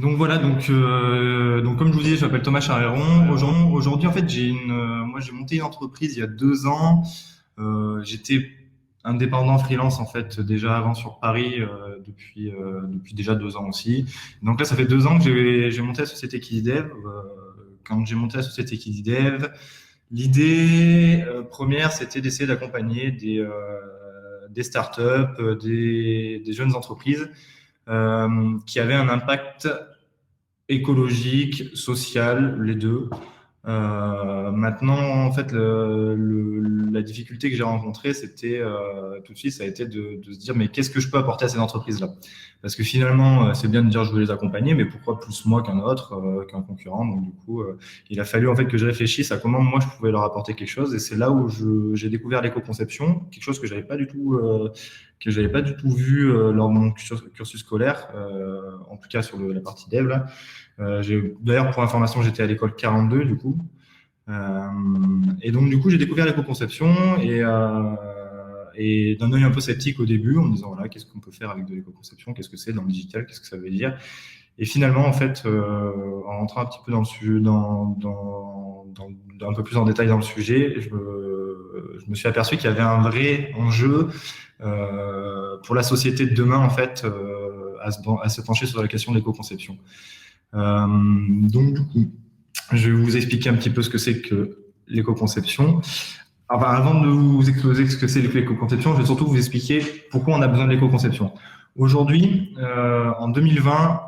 Donc voilà, donc comme je vous disais, je m'appelle Thomas Charéron. Aujourd'hui, en fait, moi j'ai monté une entreprise il y a 2 ans. J'étais indépendant freelance en fait déjà avant sur Paris depuis déjà 2 ans aussi. Donc là, ça fait 2 ans que j'ai monté la société KidiDev. Quand j'ai monté la société KidiDev, l'idée première, c'était d'essayer d'accompagner des startups, des jeunes entreprises qui avaient un impact écologique, social, les deux. Maintenant, en fait, la difficulté que j'ai rencontrée, c'était tout de suite, ça a été de se dire, mais qu'est-ce que je peux apporter à ces entreprises-là? Parce que finalement, c'est bien de dire je veux les accompagner, mais pourquoi plus moi qu'un autre, qu'un concurrent? Donc du coup, il a fallu en fait que je réfléchisse à comment moi je pouvais leur apporter quelque chose, et c'est là où j'ai découvert l'éco-conception, quelque chose que j'avais pas du tout vu lors de mon cursus scolaire, en tout cas sur la partie dev là. D'ailleurs, pour information, j'étais à l'école 42 du coup. Euh, et donc, du coup, j'ai découvert l'éco-conception et d'un œil un peu sceptique au début, en me disant, voilà, qu'est-ce qu'on peut faire avec de l'éco-conception? Qu'est-ce que c'est dans le digital? Qu'est-ce que ça veut dire? Et finalement, en fait, en rentrant un petit peu dans le sujet, un peu plus en détail dans le sujet, je me suis aperçu qu'il y avait un vrai enjeu pour la société de demain, en fait, à se pencher sur la question de l'éco-conception. Donc, du coup, je vais vous expliquer un petit peu ce que c'est que l'éco-conception. Enfin, avant de vous exposer ce que c'est l'éco-conception, je vais surtout vous expliquer pourquoi on a besoin de l'éco-conception. Aujourd'hui, en 2020,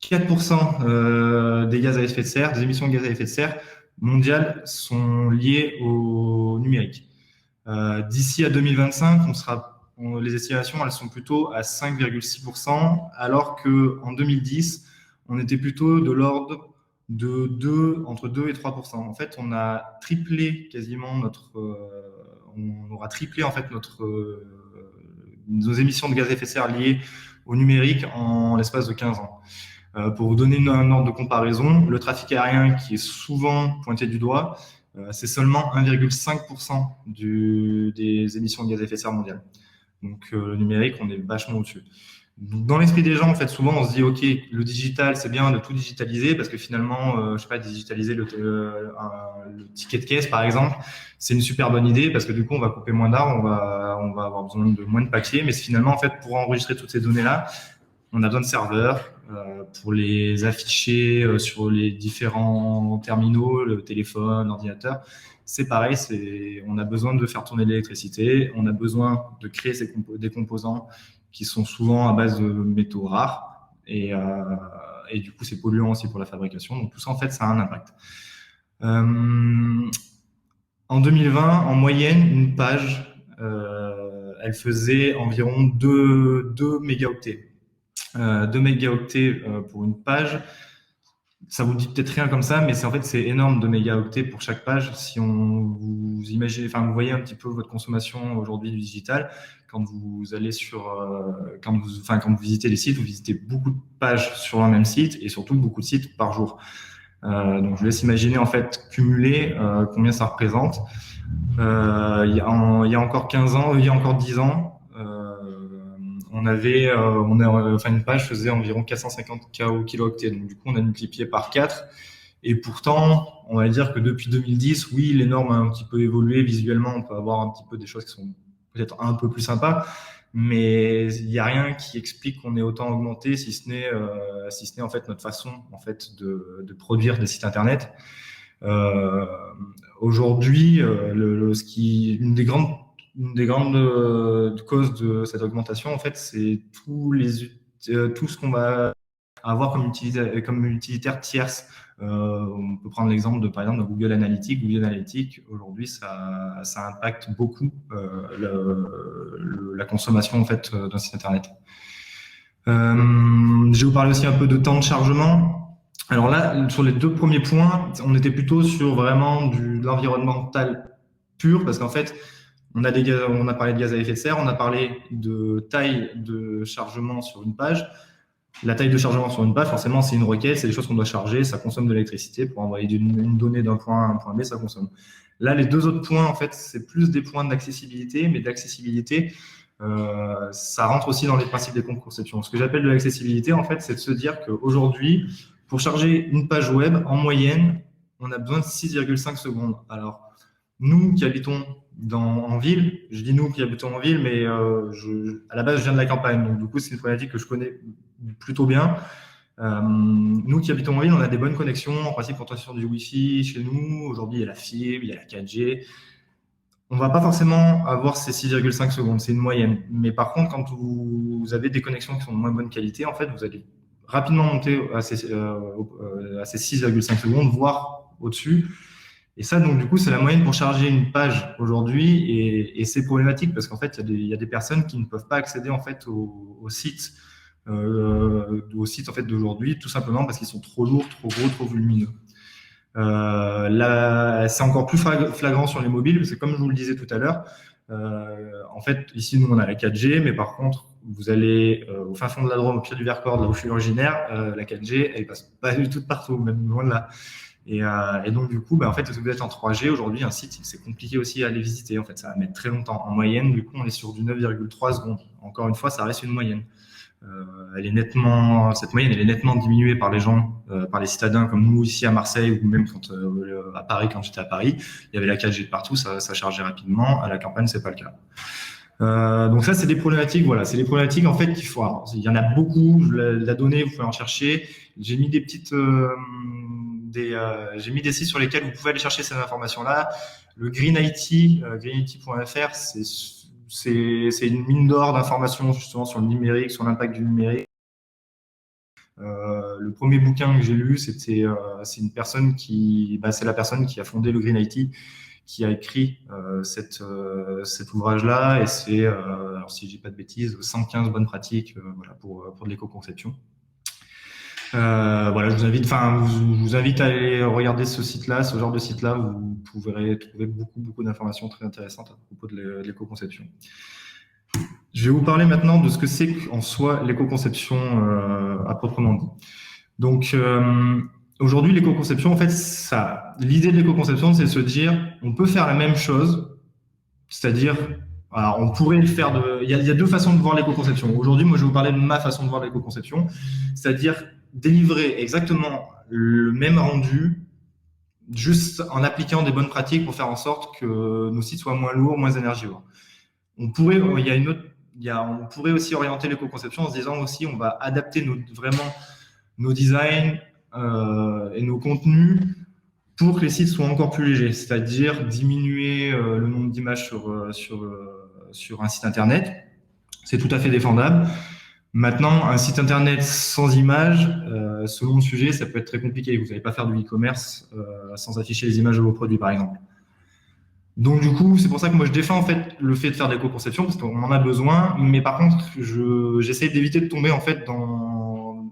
4% des gaz à effet de serre, des émissions de gaz à effet de serre mondiales sont liées au numérique. D'ici à 2025, les estimations, elles sont plutôt à 5,6%, alors qu'en 2010, on était plutôt de l'ordre entre 2 et 3%. En fait, on a triplé quasiment on aura triplé en fait nos émissions de gaz à effet de serre liées au numérique en l'espace de 15 ans. Pour vous donner un ordre de comparaison, le trafic aérien qui est souvent pointé du doigt, c'est seulement 1,5% des émissions de gaz à effet de serre mondiales. Donc le numérique, on est vachement au-dessus. Dans l'esprit des gens, en fait, souvent, on se dit, OK, le digital, c'est bien de tout digitaliser parce que finalement, je sais pas, digitaliser le ticket de caisse, par exemple, c'est une super bonne idée parce que du coup, on va couper moins d'arbres, on va avoir besoin de moins de papier. Mais finalement, en fait, pour enregistrer toutes ces données-là, on a besoin de serveurs pour les afficher sur les différents terminaux, le téléphone, l'ordinateur. C'est pareil, on a besoin de faire tourner l'électricité, on a besoin de créer des composants qui sont souvent à base de métaux rares et du coup c'est polluant aussi pour la fabrication. Donc tout ça en fait ça a un impact. En 2020, en moyenne, une page, elle faisait environ 2 mégaoctets. 2 mégaoctets pour une page. Ça vous dit peut-être rien comme ça, mais c'est énorme 2 mégaoctets pour chaque page. Si vous imaginez, enfin, vous voyez un petit peu votre consommation aujourd'hui du digital, quand vous allez quand vous visitez les sites, vous visitez beaucoup de pages sur un même site et surtout beaucoup de sites par jour. Donc, je vous laisse imaginer en fait cumuler combien ça représente. Il y a encore 15 ans, il y a encore 10 ans, une page faisait environ 450 kilooctets. Donc, du coup, on a multiplié par 4. Et pourtant, on va dire que depuis 2010, oui, les normes ont un petit peu évolué. Visuellement, on peut avoir un petit peu des choses qui sont peut-être un peu plus sympas. Mais il n'y a rien qui explique qu'on ait autant augmenté, si ce n'est en fait notre façon en fait de produire des sites internet. Euh, Aujourd'hui, une des grandes causes de cette augmentation, en fait, c'est tout ce qu'on va avoir comme utilitaire tierce. On peut prendre l'exemple par exemple, de Google Analytics. Google Analytics, aujourd'hui, ça impacte beaucoup la consommation en fait d'un site internet. Je vais vous parler aussi un peu de temps de chargement. Alors là, sur les 2 premiers points, on était plutôt sur vraiment de l'environnemental pur, parce qu'en fait, on a parlé de gaz à effet de serre, on a parlé de taille de chargement sur une page. La taille de chargement sur une page, forcément, c'est une requête, c'est des choses qu'on doit charger, ça consomme de l'électricité. Pour envoyer une donnée d'un point A à un point B, ça consomme. Là, les 2 autres points, en fait, c'est plus des points d'accessibilité, mais d'accessibilité Ça rentre aussi dans les principes d'éco-conception. Ce que j'appelle de l'accessibilité, en fait, c'est de se dire qu'aujourd'hui, pour charger une page web, en moyenne, on a besoin de 6,5 secondes. Alors, nous qui habitons en ville, je dis nous qui habitons en ville, mais à la base, je viens de la campagne, donc du coup, c'est une problématique que je connais plutôt bien. Nous qui habitons en ville, on a des bonnes connexions. En principe, quand on est sur du Wi-Fi chez nous, aujourd'hui, il y a la fibre, il y a la 4G. On ne va pas forcément avoir ces 6,5 secondes, c'est une moyenne. Mais par contre, quand vous avez des connexions qui sont de moins bonne qualité, en fait, vous allez rapidement monter à ces 6,5 secondes, voire au-dessus. Et ça, donc, du coup, c'est la moyenne pour charger une page aujourd'hui. Et c'est problématique parce qu'en fait, il y a des personnes qui ne peuvent pas accéder en fait, au site en fait, d'aujourd'hui, tout simplement parce qu'ils sont trop lourds, trop gros, trop volumineux. Là, c'est encore plus flagrant sur les mobiles, parce que comme je vous le disais tout à l'heure, en fait, ici, nous, on a la 4G, mais par contre, vous allez au fin fond de la Drôme, au pied du Vercors, là où je suis originaire, la 4G, elle passe pas du tout de partout, même loin de là. Et donc, du coup, en fait, si vous êtes en 3G, aujourd'hui, un site, c'est compliqué aussi à aller visiter. En fait, ça va mettre très longtemps. En moyenne, du coup, on est sur du 9,3 secondes. Encore une fois, ça reste une moyenne. Cette moyenne, elle est nettement diminuée par les gens, par les citadins comme nous ici à Marseille ou même à Paris, quand j'étais à Paris, il y avait la 4G de partout, ça chargeait rapidement. À la campagne, c'est pas le cas. Donc ça, c'est des problématiques. Voilà, c'est des problématiques en fait qu'il faut. Alors, il y en a beaucoup. La donnée, vous pouvez en chercher. J'ai mis j'ai mis des sites sur lesquels vous pouvez aller chercher ces informations-là. Le Green IT, greenit.fr, c'est une mine d'or d'informations justement sur le numérique, sur l'impact du numérique. Le premier bouquin que j'ai lu, c'est la personne qui a fondé le Green IT, qui a écrit cet ouvrage-là, et c'est, alors si je dis pas de bêtises, 115 bonnes pratiques voilà, pour de l'éco-conception. Voilà, je vous invite à aller regarder ce site-là, ce genre de site-là, vous pourrez trouver beaucoup d'informations très intéressantes à propos de l'éco-conception. Je vais vous parler maintenant de ce que c'est en soi l'éco-conception à proprement dit. Donc, aujourd'hui, l'éco-conception, en fait, l'idée de l'éco-conception, c'est de se dire, on peut faire la même chose, c'est-à-dire, alors, on pourrait le faire il y a deux façons de voir l'éco-conception. Aujourd'hui, moi, je vais vous parler de ma façon de voir l'éco-conception, c'est-à-dire délivrer exactement le même rendu, juste en appliquant des bonnes pratiques pour faire en sorte que nos sites soient moins lourds, moins énergivores. On pourrait aussi orienter l'éco-conception en se disant aussi, on va adapter vraiment nos designs et nos contenus pour que les sites soient encore plus légers, c'est-à-dire diminuer le nombre d'images sur un site internet. C'est tout à fait défendable. Maintenant, un site internet sans images, selon le sujet, ça peut être très compliqué. Vous n'allez pas faire du e-commerce sans afficher les images de vos produits, par exemple. Donc, du coup, c'est pour ça que moi, je défends en fait le fait de faire de l'éco-conception, parce qu'on en a besoin. Mais par contre, j'essaie d'éviter de tomber en fait dans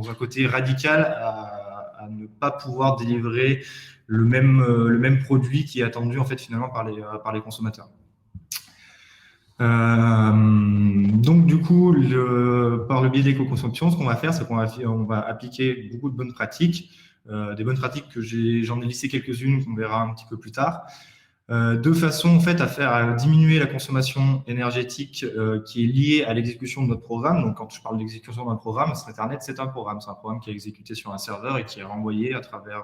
un côté radical à ne pas pouvoir délivrer le même produit qui est attendu en fait finalement par les consommateurs. Donc du coup, par le biais de l'éco-conception, ce qu'on va faire, c'est qu'on va appliquer beaucoup de bonnes pratiques, des bonnes pratiques que j'en ai listé quelques-unes qu'on verra un petit peu plus tard, de façon en fait à diminuer la consommation énergétique qui est liée à l'exécution de notre programme. Donc quand je parle d'exécution d'un programme, sur Internet, c'est un programme qui est exécuté sur un serveur et qui est renvoyé à travers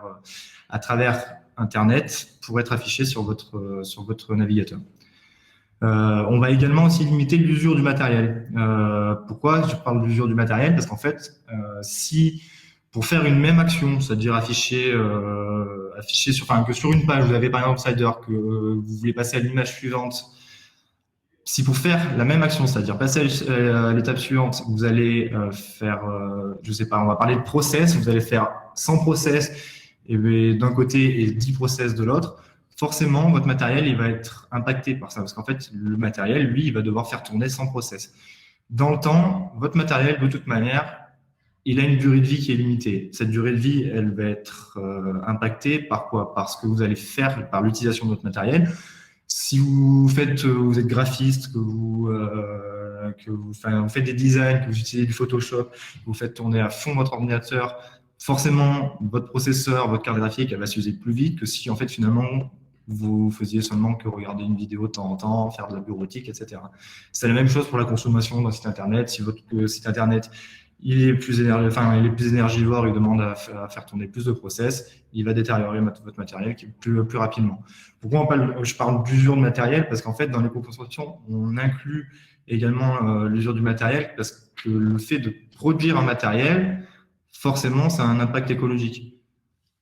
Internet pour être affiché sur votre navigateur. On va également aussi limiter l'usure du matériel. Pourquoi je parle d'usure du matériel? Parce qu'en fait, si pour faire une même action, c'est-à-dire afficher que sur une page, vous avez par exemple Cider, que vous voulez passer à l'image suivante, si pour faire la même action, c'est-à-dire passer à l'étape suivante, vous allez faire, je sais pas, on va parler de process, vous allez faire 100 process d'un côté et 10 process de l'autre, forcément, votre matériel, il va être impacté par ça. Parce qu'en fait, le matériel, lui, il va devoir faire tourner 100 process. Dans le temps, votre matériel, de toute manière, il a une durée de vie qui est limitée. Cette durée de vie, elle va être impactée par quoi? Par ce que vous allez faire, par l'utilisation de votre matériel. Si vous êtes graphiste, que vous faites des designs, que vous utilisez du Photoshop, que vous faites tourner à fond votre ordinateur, forcément, votre processeur, votre carte graphique, elle va s'user plus vite que si, en fait, finalement, vous faisiez seulement que regarder une vidéo de temps en temps, faire de la bureautique, etc. C'est la même chose pour la consommation d'un site internet. Si votre site internet il est plus énergivore, il demande à faire tourner plus de process, il va détériorer votre matériel plus rapidement. Pourquoi je parle d'usure de matériel? Parce qu'en fait, dans l'éco-conception, on inclut également l'usure du matériel, parce que le fait de produire un matériel, forcément, ça a un impact écologique.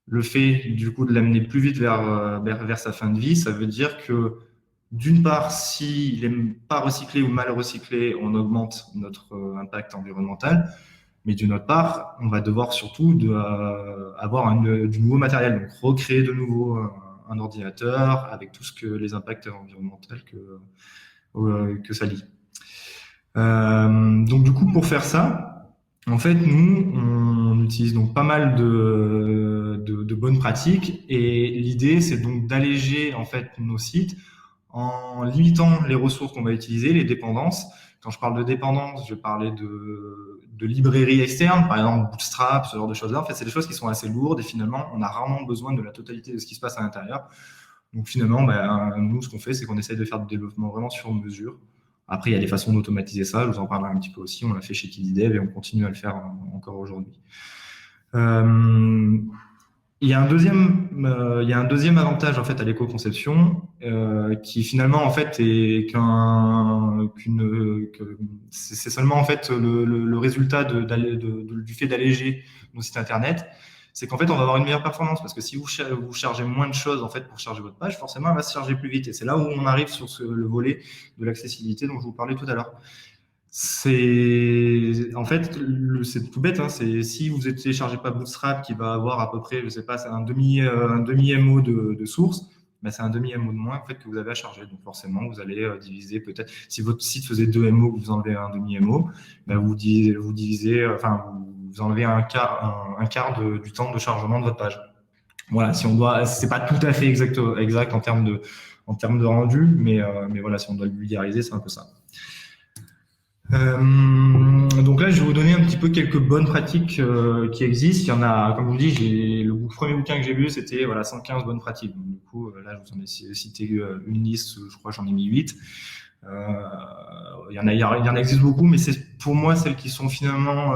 Le fait, du coup, de l'amener plus vite vers sa fin de vie, ça veut dire que, d'une part, s'il n'est pas recyclé ou mal recyclé, on augmente notre impact environnemental. Mais d'une autre part, on va devoir surtout avoir du nouveau matériel, donc recréer de nouveau un ordinateur avec tout ce que les impacts environnementaux que ça lie. Donc du coup, pour faire ça, en fait, nous, on utilise donc pas mal de bonnes pratiques, et l'idée, c'est donc d'alléger en fait nos sites en limitant les ressources qu'on va utiliser, les dépendances. Quand je parle de dépendance, je parlais de librairies externes, par exemple Bootstrap, ce genre de choses-là. En fait, c'est des choses qui sont assez lourdes, et finalement, on a rarement besoin de la totalité de ce qui se passe à l'intérieur. Donc finalement, nous, ce qu'on fait, c'est qu'on essaye de faire du développement vraiment sur mesure. Après, il y a des façons d'automatiser ça, je vous en parlerai un petit peu aussi. On l'a fait chez KidiDev et on continue à le faire encore aujourd'hui. Il y a un deuxième avantage en fait à l'éco-conception qui finalement en fait est c'est seulement en fait le résultat du fait d'alléger nos sites internet. C'est qu'en fait on va avoir une meilleure performance, parce que si vous chargez moins de choses en fait pour charger votre page, forcément elle va se charger plus vite, et c'est là où on arrive sur le volet de l'accessibilité dont je vous parlais tout à l'heure. C'est c'est tout bête, hein. C'est si vous ne téléchargez pas Bootstrap, qui va avoir à peu près, je sais pas, c'est un demi MO de source, c'est un demi MO de moins en fait que vous avez à charger. Donc forcément, vous allez diviser peut-être, si votre site faisait 2 MO, vous enlevez un demi MO, vous enlevez un quart du temps de chargement de votre page. Voilà, c'est pas tout à fait exact en termes de rendu, mais voilà, si on doit le vulgariser, c'est un peu ça. Donc là, je vais vous donner un petit peu quelques bonnes pratiques qui existent. Il y en a, comme je vous dis, le premier bouquin que j'ai lu, c'était 115 bonnes pratiques. Donc, du coup, là, je vous en ai cité une liste, je crois, j'en ai mis 8. Il y en existe beaucoup, mais c'est pour moi celles qui sont finalement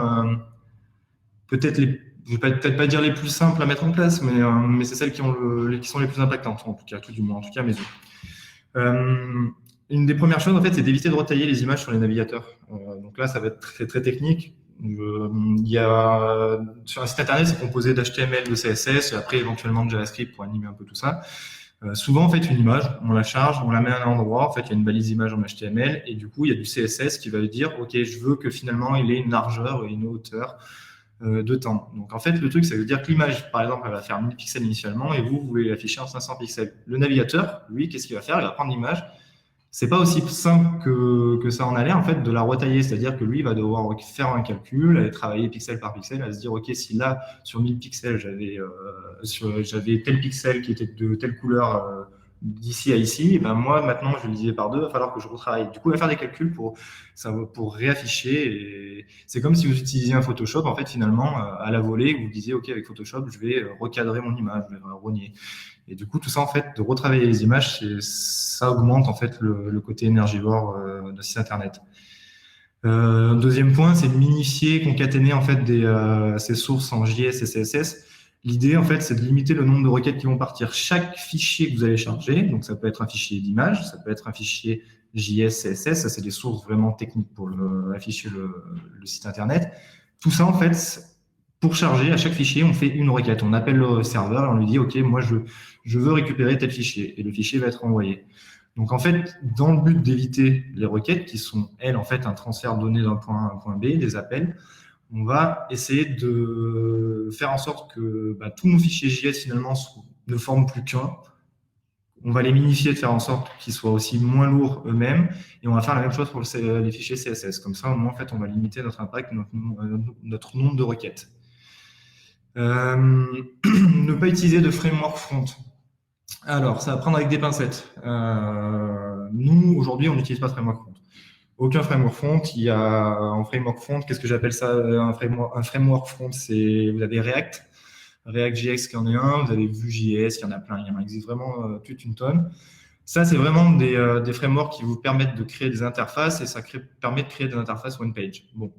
peut-être je vais peut-être pas dire les plus simples à mettre en place, mais c'est celles qui sont les plus impactantes, en tout cas, en tout cas à mes yeux. Une des premières choses, en fait, c'est d'éviter de retailler les images sur les navigateurs. Donc là, ça va être très, très technique. Sur un site internet, c'est composé d'HTML, de CSS, et après éventuellement de JavaScript pour animer un peu tout ça. Souvent, en fait, une image, on la charge, on la met à un endroit. En fait, il y a une balise image en HTML, et du coup, il y a du CSS qui va dire, OK, je veux que finalement, il ait une largeur et une hauteur de temps. Donc, en fait, le truc, ça veut dire que l'image, par exemple, elle va faire 1000 pixels initialement, et vous voulez l'afficher en 500 pixels. Le navigateur, lui, qu'est-ce qu'il va faire? Il va prendre l'image. C'est pas aussi simple que ça en a l'air, en fait, de la retailler. C'est-à-dire que lui, il va devoir faire un calcul, aller travailler pixel par pixel, à se dire, OK, si là, sur 1000 pixels, j'avais tel pixel qui était de telle couleur d'ici à ici, et moi, maintenant, je vais le diviser par 2, il va falloir que je retravaille. Du coup, il va faire des calculs pour réafficher. Et c'est comme si vous utilisiez un Photoshop, en fait, finalement, à la volée, vous disiez, OK, avec Photoshop, je vais recadrer mon image, je vais rogner. Et du coup, tout ça, en fait, de retravailler les images, ça augmente en fait le côté énergivore de site internet. Deuxième point, c'est de minifier, concaténer en fait ces sources en JS et CSS. L'idée, en fait, c'est de limiter le nombre de requêtes qui vont partir. Chaque fichier que vous allez charger, donc ça peut être un fichier d'image, ça peut être un fichier JS, CSS, ça c'est des sources vraiment techniques pour afficher le site internet. Tout ça, en fait, pour charger, à chaque fichier, on fait une requête. On appelle le serveur et on lui dit, OK, moi, je veux récupérer tel fichier. Et le fichier va être envoyé. Donc, en fait, dans le but d'éviter les requêtes, qui sont, elles, en fait, un transfert de données d'un point A à un point B, des appels, on va essayer de faire en sorte que tous nos fichiers JS, finalement, ne forment plus qu'un. On va les minifier, de faire en sorte qu'ils soient aussi moins lourds eux-mêmes. Et on va faire la même chose pour les fichiers CSS. Comme ça, au moins, en fait, on va limiter notre impact, notre nombre de requêtes. Ne pas utiliser de framework front. Alors, ça va prendre avec des pincettes. Nous, aujourd'hui, on n'utilise pas de framework front. Aucun framework front. Il y a un framework front. Qu'est-ce que j'appelle ça? Un framework front, c'est, vous avez React. React.js qui en est un, vous avez Vue.js, il y en a plein, il existe vraiment toute une tonne. Ça, c'est vraiment des frameworks qui vous permettent de créer des interfaces et ça permet de créer des interfaces one-page. Bon.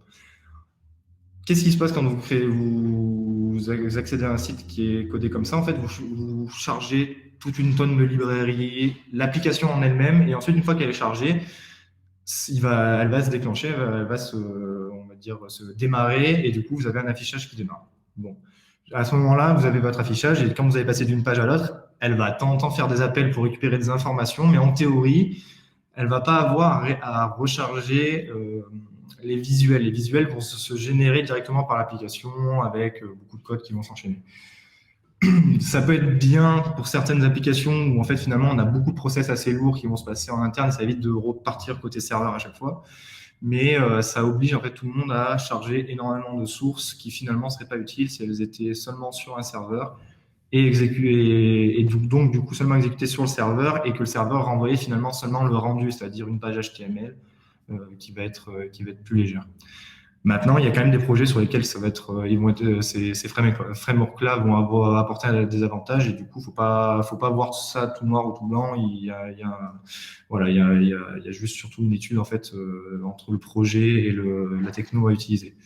Qu'est-ce qui se passe quand vous accédez à un site qui est codé comme ça? En fait, vous chargez toute une tonne de librairies, l'application en elle-même, et ensuite, une fois qu'elle est chargée, elle va se déclencher, elle va on va dire, se démarrer, et du coup, vous avez un affichage qui démarre. Bon. À ce moment-là, vous avez votre affichage, et quand vous avez passé d'une page à l'autre, elle va de temps en temps faire des appels pour récupérer des informations, mais en théorie, elle va pas avoir à recharger les visuels. Les visuels vont se générer directement par l'application avec beaucoup de codes qui vont s'enchaîner. Ça peut être bien pour certaines applications où en fait finalement on a beaucoup de process assez lourds qui vont se passer en interne, ça évite de repartir côté serveur à chaque fois, mais ça oblige en fait tout le monde à charger énormément de sources qui finalement seraient pas utiles si elles étaient seulement sur un serveur et donc du coup seulement exécutées sur le serveur et que le serveur renvoyait finalement seulement le rendu, c'est-à-dire une page HTML qui va être plus légère. Maintenant, il y a quand même des projets sur lesquels ça va être, ces frameworks-là vont apporter des avantages et du coup, faut pas voir ça tout noir ou tout blanc. Il y a juste surtout une étude en fait entre le projet et la techno à utiliser.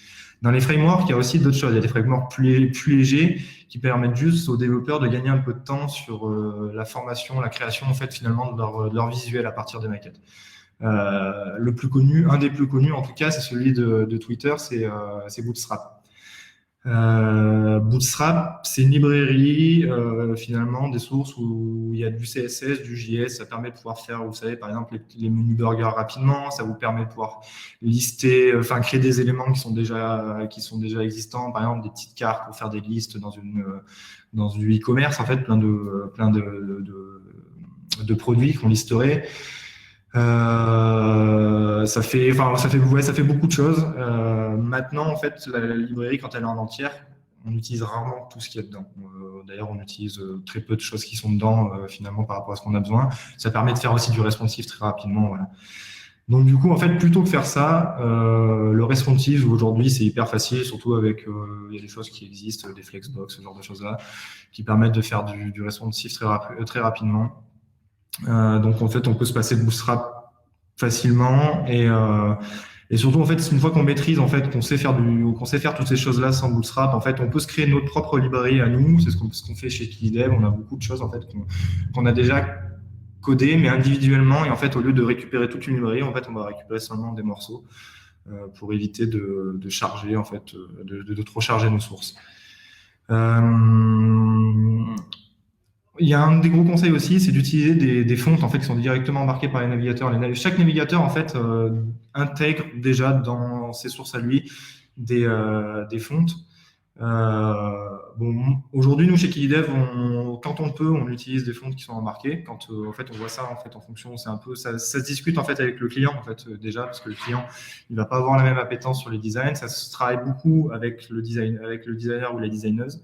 Dans les frameworks, il y a aussi d'autres choses. Il y a des frameworks plus légers qui permettent juste aux développeurs de gagner un peu de temps sur la formation, la création en fait finalement de leur visuel à partir des maquettes. Le plus connu, un des plus connus en tout cas, c'est celui de Twitter, c'est Bootstrap. Bootstrap, c'est une librairie finalement des sources où il y a du CSS, du JS, ça permet de pouvoir faire, vous savez, par exemple les menus burgers rapidement, ça vous permet de pouvoir lister, créer des éléments qui sont déjà existants, par exemple des petites cartes pour faire des listes dans du e-commerce en fait, plein de produits qu'on listerait. Ça fait beaucoup de choses. Maintenant, en fait, la librairie, quand elle est en entière, on utilise rarement tout ce qu'il y a dedans. D'ailleurs, on utilise très peu de choses qui sont dedans, finalement, par rapport à ce qu'on a besoin. Ça permet de faire aussi du responsive très rapidement. Voilà. Donc, du coup, en fait, plutôt que faire ça, le responsive, aujourd'hui, c'est hyper facile, surtout avec, il y a des choses qui existent, des flexbox, ce genre de choses-là, qui permettent de faire du responsive très rapidement. Donc en fait, on peut se passer de Bootstrap facilement et surtout en fait, une fois qu'on maîtrise en fait, qu'on sait faire toutes ces choses-là sans Bootstrap, en fait, on peut se créer notre propre librairie à nous. C'est ce qu'on fait chez KiwiDev. On a beaucoup de choses en fait qu'on a déjà codées, mais individuellement. Et en fait, au lieu de récupérer toute une librairie, en fait, on va récupérer seulement des morceaux pour éviter de charger en fait, de trop charger nos sources. Il y a un des gros conseils aussi, c'est d'utiliser des fontes en fait qui sont directement embarquées par les navigateurs. Chaque navigateur en fait intègre déjà dans ses sources à lui des fontes. Bon, aujourd'hui nous chez KiwiDev, quand on peut, on utilise des fontes qui sont embarquées. Quand en fait on voit ça en fait en fonction, c'est un peu ça se discute en fait avec le client en fait déjà parce que le client il va pas avoir la même appétence sur les designs. Ça se travaille beaucoup avec le designer ou la designeuse.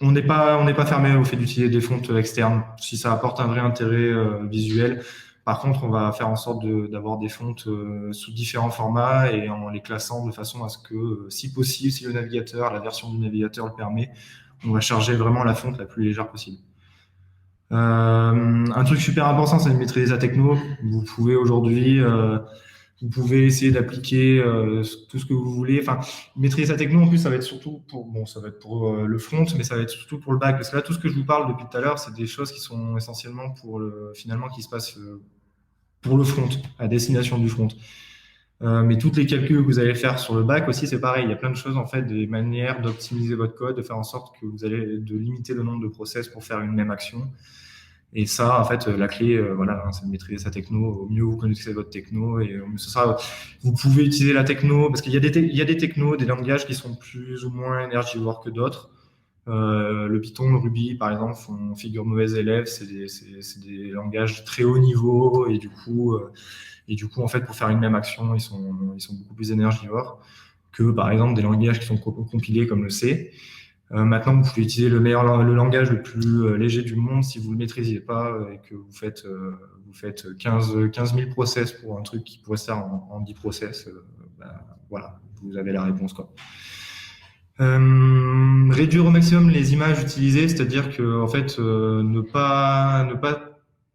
On n'est pas fermé au fait d'utiliser des fontes externes si ça apporte un vrai intérêt visuel. Par contre, on va faire en sorte d'avoir des fontes sous différents formats et en les classant de façon à ce que, si possible, si la version du navigateur le permet, on va charger vraiment la fonte la plus légère possible. Un truc super important, c'est de maîtriser sa techno. Vous pouvez essayer d'appliquer tout ce que vous voulez. Enfin, maîtriser sa techno, en plus, ça va être surtout pour le front, mais ça va être surtout pour le back. Parce que là, tout ce que je vous parle depuis tout à l'heure, c'est des choses qui sont essentiellement qui se passent pour le front, à destination du front. Mais toutes les calculs que vous allez faire sur le back aussi, c'est pareil. Il y a plein de choses, en fait, des manières d'optimiser votre code, de faire en sorte que de limiter le nombre de process pour faire une même action. Et ça, en fait, la clé, c'est de maîtriser sa techno. Au mieux vous connaissez votre techno et vous pouvez utiliser la techno parce qu'il y a des technos, des langages qui sont plus ou moins énergivores que d'autres. Le Python, le Ruby, par exemple, figure mauvais élèves. C'est des langages très haut niveau et du coup, en fait, pour faire une même action, ils sont beaucoup plus énergivores que, par exemple, des langages qui sont compilés comme le C. Maintenant, vous pouvez utiliser le langage le plus léger du monde si vous ne le maîtrisez pas et que vous faites 15 000 process pour un truc qui pourrait se faire en 10 process. Voilà, vous avez la réponse, quoi. Réduire au maximum les images utilisées, c'est-à-dire que en fait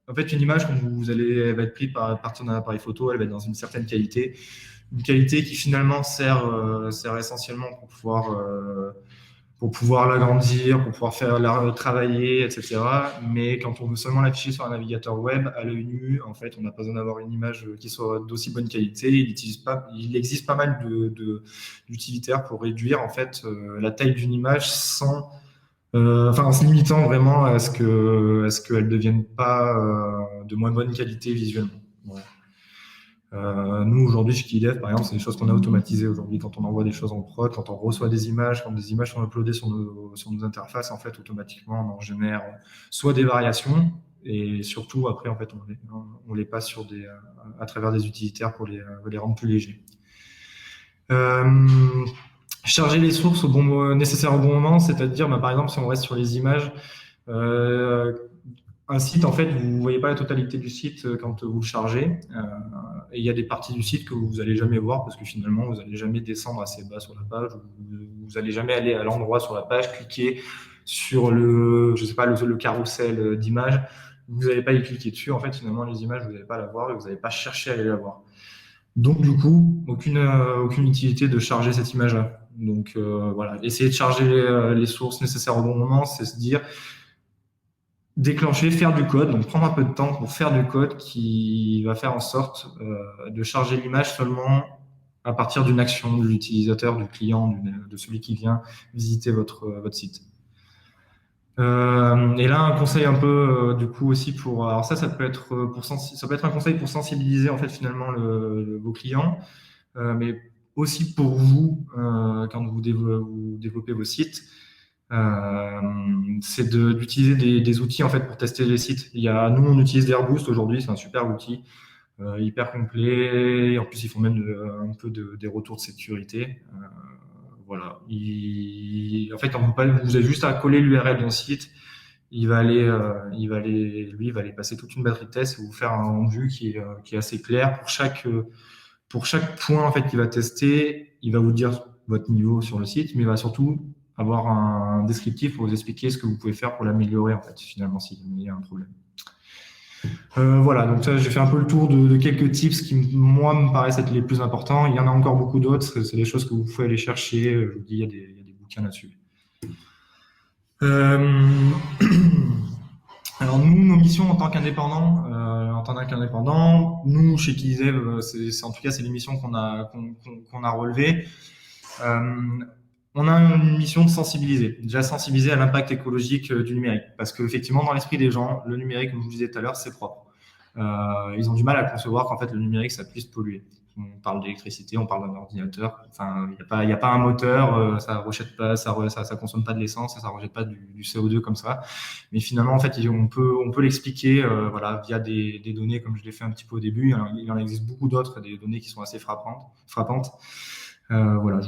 en fait une image quand elle va être prise par ton appareil photo, elle va être dans une certaine qualité, une qualité qui finalement sert essentiellement pour pouvoir l'agrandir, pour pouvoir faire la travailler, etc. Mais quand on veut seulement l'afficher sur un navigateur web à l'œil nu, en fait, on n'a pas besoin d'avoir une image qui soit d'aussi bonne qualité. Il existe pas mal d'utilitaires pour réduire en fait la taille d'une image en se limitant vraiment à ce qu'elle ne devienne pas de moins bonne qualité visuellement. Voilà. Nous, aujourd'hui, chez KeyDev, par exemple, c'est des choses qu'on a automatisées aujourd'hui. Quand on envoie des choses en prod, quand on reçoit des images, quand des images sont uploadées sur nos interfaces, en fait, automatiquement, on en génère soit des variations, et surtout, après, en fait, on les passe à travers des utilitaires pour les rendre plus légers. Charger les sources nécessaires au bon moment, c'est-à-dire, par exemple, si on reste sur les images, un site, en fait, vous ne voyez pas la totalité du site quand vous le chargez. Et il y a des parties du site que vous n'allez jamais voir parce que finalement, vous n'allez jamais descendre assez bas sur la page. Vous n'allez jamais aller à l'endroit sur la page, cliquer sur le carrousel d'images. Vous n'allez pas y cliquer dessus. En fait, finalement, les images, vous n'allez pas la voir et vous n'allez pas chercher à aller la voir. Donc, du coup, aucune utilité de charger cette image-là. Donc, voilà. Essayer de charger les sources nécessaires au bon moment, c'est se dire déclencher, faire du code, donc prendre un peu de temps pour faire du code qui va faire en sorte de charger l'image seulement à partir d'une action de l'utilisateur, du client, de celui qui vient visiter votre site. Et là, un conseil un peu du coup aussi alors ça peut être un conseil pour sensibiliser en fait finalement vos clients, mais aussi pour vous quand vous développez vos sites. C'est d'utiliser des outils en fait pour tester les sites. Nous on utilise Airboost aujourd'hui, c'est un super outil hyper complet. En plus ils font même un peu des retours de sécurité. Voilà. En fait, vous avez juste à coller l'URL d'un site. Il va aller passer toute une batterie de tests et vous faire un rendu qui est assez clair pour chaque point en fait qu'il va tester. Il va vous dire votre niveau sur le site, mais il va surtout avoir un descriptif pour vous expliquer ce que vous pouvez faire pour l'améliorer en fait finalement s'il y a un problème. Voilà, donc ça, j'ai fait un peu le tour de quelques tips qui, moi, me paraissent être les plus importants. Il y en a encore beaucoup d'autres, c'est des choses que vous pouvez aller chercher. Je vous dis, il y a des bouquins là-dessus. Alors, nous, nos missions en tant qu'indépendants, nous, chez KeyDev, en tout cas, c'est les missions qu'on a relevées. On a une mission de sensibiliser, déjà sensibiliser à l'impact écologique du numérique, parce qu'effectivement, dans l'esprit des gens, le numérique, comme je vous disais tout à l'heure, c'est propre. Ils ont du mal à concevoir qu'en fait le numérique ça puisse polluer. On parle d'électricité, on parle d'un ordinateur. Enfin, il y a pas un moteur, ça rejette pas, ça consomme pas de l'essence, ça rejette pas du CO2 comme ça. Mais finalement, en fait, on peut l'expliquer, voilà, via des données comme je l'ai fait un petit peu au début. Il en existe beaucoup d'autres, des données qui sont assez frappantes. Voilà,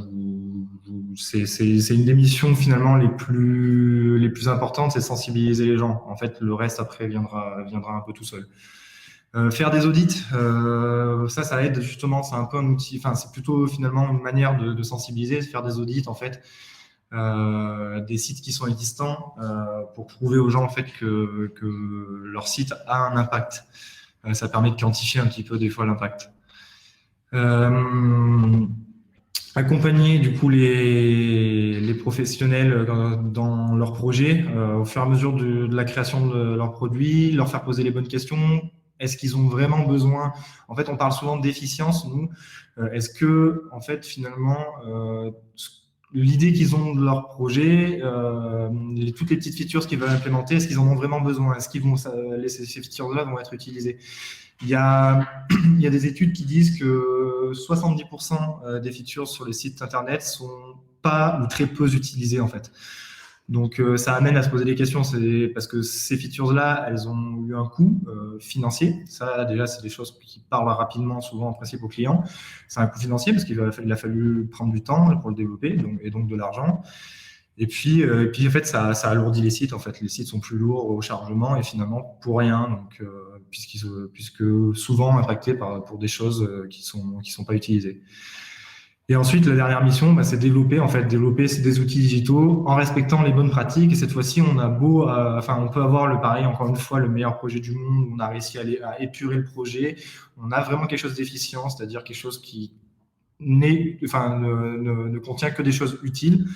c'est une des missions finalement les plus importantes, c'est sensibiliser les gens. En fait, le reste après viendra un peu tout seul. Faire des audits, ça aide justement, c'est un peu un outil, enfin c'est plutôt finalement une manière de sensibiliser, de faire des audits en fait, des sites qui sont existants pour prouver aux gens en fait que leur site a un impact. Ça permet de quantifier un petit peu des fois l'impact. Accompagner du coup les professionnels dans leur projet au fur et à mesure de la création de leurs produits, leur faire poser les bonnes questions. Est-ce qu'ils ont vraiment besoin? En fait, on parle souvent d'efficience, nous. Est-ce que, en fait, finalement, l'idée qu'ils ont de leur projet, toutes les petites features qu'ils veulent implémenter, est-ce qu'ils en ont vraiment besoin? Est-ce que ces features-là vont être utilisées? Il y a des études qui disent que 70% des features sur les sites internet sont pas ou très peu utilisées en fait. Donc ça amène à se poser des questions, c'est parce que ces features-là, elles ont eu un coût financier. Ça déjà, c'est des choses qui parlent rapidement, souvent en principe aux clients. C'est un coût financier parce qu'il a fallu prendre du temps pour le développer et donc de l'argent. Et puis en fait, ça alourdit les sites. En fait, les sites sont plus lourds au chargement et finalement pour rien. Donc, puisque souvent impactés pour des choses qui sont pas utilisées. Et ensuite, la dernière mission, bah, c'est développer des outils digitaux en respectant les bonnes pratiques. Et cette fois-ci, on a on peut avoir encore une fois, le meilleur projet du monde. On a réussi à épurer le projet. On a vraiment quelque chose d'efficient, c'est-à-dire quelque chose qui ne contient que des choses utiles.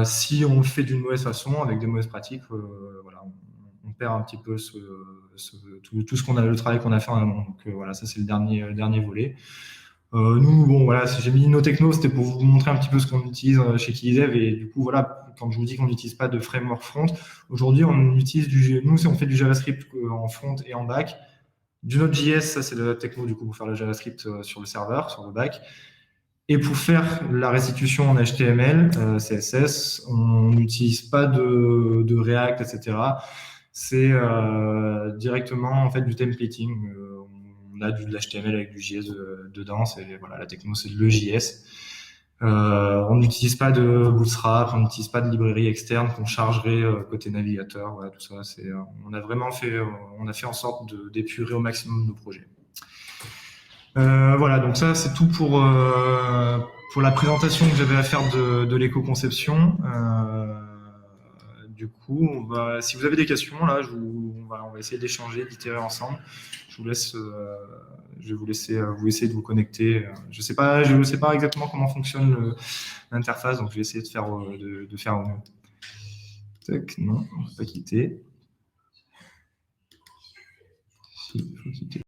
Si on le fait d'une mauvaise façon, avec des mauvaises pratiques, voilà, on perd un petit peu tout ce qu'on a, le travail qu'on a fait en amont. Donc voilà, ça c'est le dernier volet. Nous, bon, voilà, j'ai mis nos technos, c'était pour vous montrer un petit peu ce qu'on utilise chez Keydev. Et du coup, voilà, quand je vous dis qu'on n'utilise pas de framework front, aujourd'hui, on fait du JavaScript en front et en back. Du Node.js, ça, c'est de la techno, du coup, pour faire le JavaScript sur le serveur, sur le back. Et pour faire la restitution en HTML, CSS, on n'utilise pas de React, etc. C'est directement en fait du templating. On a de l'HTML avec du JS dedans. Voilà, la techno, c'est le JS. On n'utilise pas de Bootstrap, on n'utilise pas de librairie externe qu'on chargerait côté navigateur. Voilà, tout ça, on a vraiment on a fait en sorte d'épurer au maximum nos projets. Voilà, donc ça c'est tout pour la présentation que j'avais à faire de l'éco-conception. Du coup, si vous avez des questions, là, on va essayer d'échanger, d'itérer ensemble. Je vais vous laisser de vous connecter. Je sais pas exactement comment fonctionne l'interface, donc je vais essayer de faire au mieux. Tac, non, on ne peut pas quitter. Si, il faut quitter.